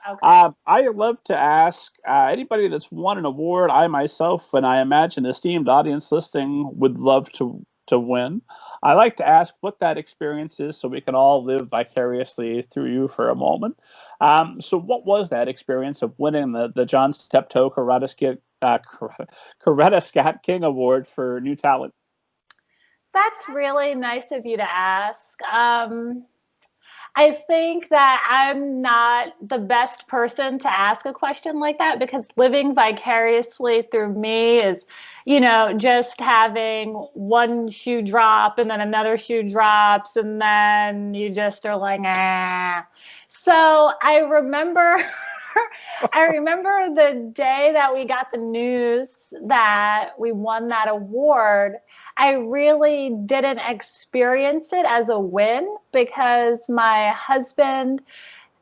Okay. I love to ask anybody that's won an award. I myself, and I imagine esteemed audience listening, would love to win. I like to ask what that experience is, so we can all live vicariously through you for a moment. So, what was that experience of winning the John Steptoe Coretta Scott King Award for New Talent? That's really nice of you to ask. I think that I'm not the best person to ask a question like that because living vicariously through me is, just having one shoe drop and then another shoe drops and then you just are like, ah. So I remember, I remember the day that we got the news that we won that award. I really didn't experience it as a win because my husband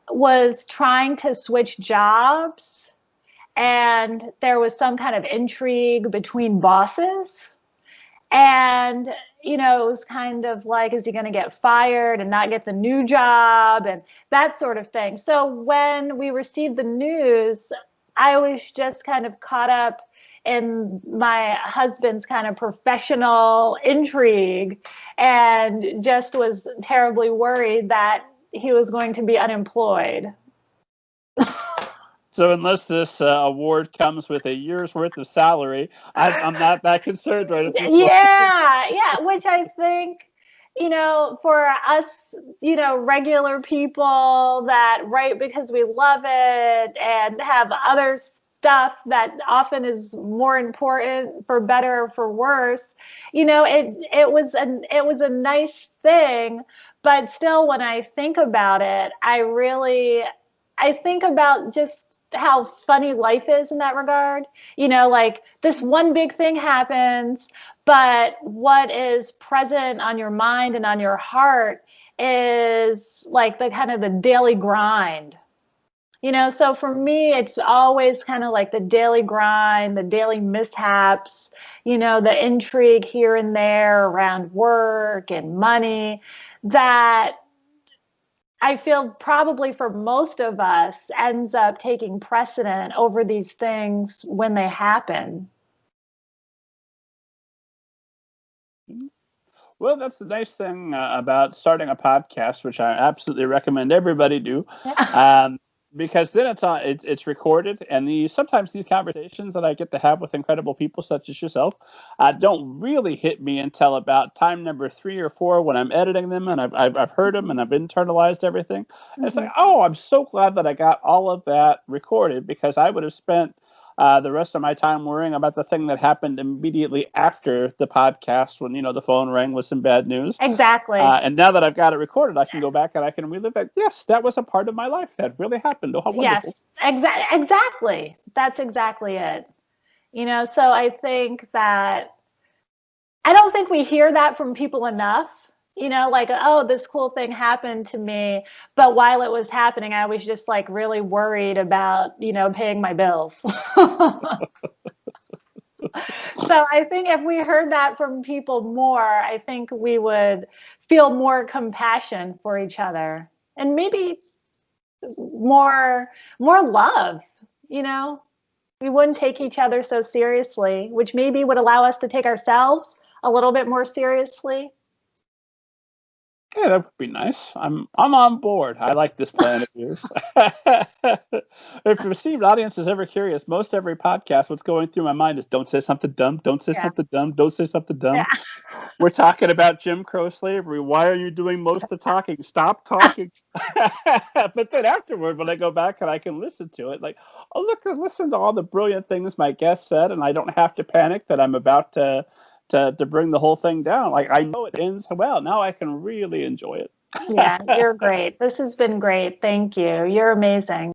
was trying to switch jobs and there was some kind of intrigue between bosses. And, it was kind of like, is he going to get fired and not get the new job and that sort of thing. So when we received the news, I was just kind of caught up in my husband's kind of professional intrigue and just was terribly worried that he was going to be unemployed. So unless this award comes with a year's worth of salary, I'm not that concerned right at this point. Yeah, which I think, for us, regular people that write because we love it and have other stuff that often is more important for better or for worse, it was a nice thing, but still when I think about it, I think about just how funny life is in that regard. Like this one big thing happens, but what is present on your mind and on your heart is like the kind of the daily grind. So for me, it's always kind of like the daily grind, the daily mishaps, the intrigue here and there around work and money that I feel probably for most of us ends up taking precedent over these things when they happen. Well, that's the nice thing about starting a podcast, which I absolutely recommend everybody do, because then it's recorded, and sometimes these conversations that I get to have with incredible people such as yourself don't really hit me until about time number 3 or 4 when I'm editing them, and I've heard them and I've internalized everything. And it's like, oh, I'm so glad that I got all of that recorded because I would have spent the rest of my time worrying about the thing that happened immediately after the podcast when, the phone rang with some bad news. Exactly. And now that I've got it recorded, I can go back and I can relive that. Yes, that was a part of my life that really happened. Oh, how wonderful. Yes, exactly. That's exactly it. So I think that I don't think we hear that from people enough. Like, oh, this cool thing happened to me. But while it was happening, I was just like really worried about, paying my bills. So I think if we heard that from people more, I think we would feel more compassion for each other and maybe more love, We wouldn't take each other so seriously, which maybe would allow us to take ourselves a little bit more seriously. Yeah, that would be nice. I'm on board. I like this plan of yours. If the received audience is ever curious, most every podcast, what's going through my mind is don't say something dumb, don't say something dumb, don't say something dumb. Yeah. We're talking about Jim Crow slavery. Why are you doing most of the talking? Stop talking. But then afterward, when I go back and I can listen to it, like, oh, look, listen to all the brilliant things my guest said, and I don't have to panic that I'm about to bring the whole thing down. Like, I know it ends well. Now I can really enjoy it. Yeah, you're great. This has been great. Thank you. You're amazing.